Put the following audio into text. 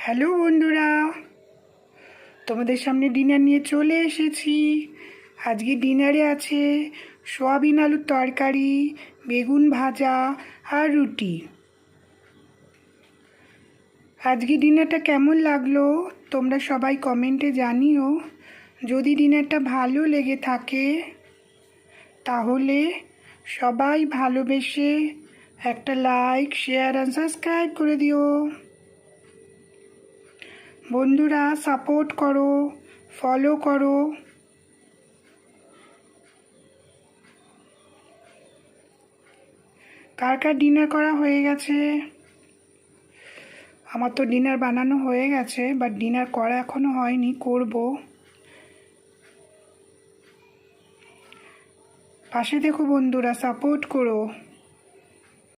Hello বন্ধুরা, তোমাদের সামনে ডিনার নিয়ে চলে এসেছি। আজকে ডিনারে আছে সয়াবিন আলুর তরকারি, বেগুন ভাজা আর রুটি। আজকে ডিনারটা কেমন লাগলো তোমরা সবাই কমেন্টে জানিও। যদি ডিনারটা ভালো লেগে থাকে তাহলে সবাই ভালোবেসে একটা লাইক, শেয়ার আর সাবস্ক্রাইব করে দিও। বন্ধুরা সাপোর্ট করো, ফলো করো। কার কার ডিনার করা হয়ে গেছে? আমার তো ডিনার বানানো হয়ে গেছে, বাট ডিনার করা এখনো হয়নি, করব। পাশে দেখো বন্ধুরা, সাপোর্ট করো।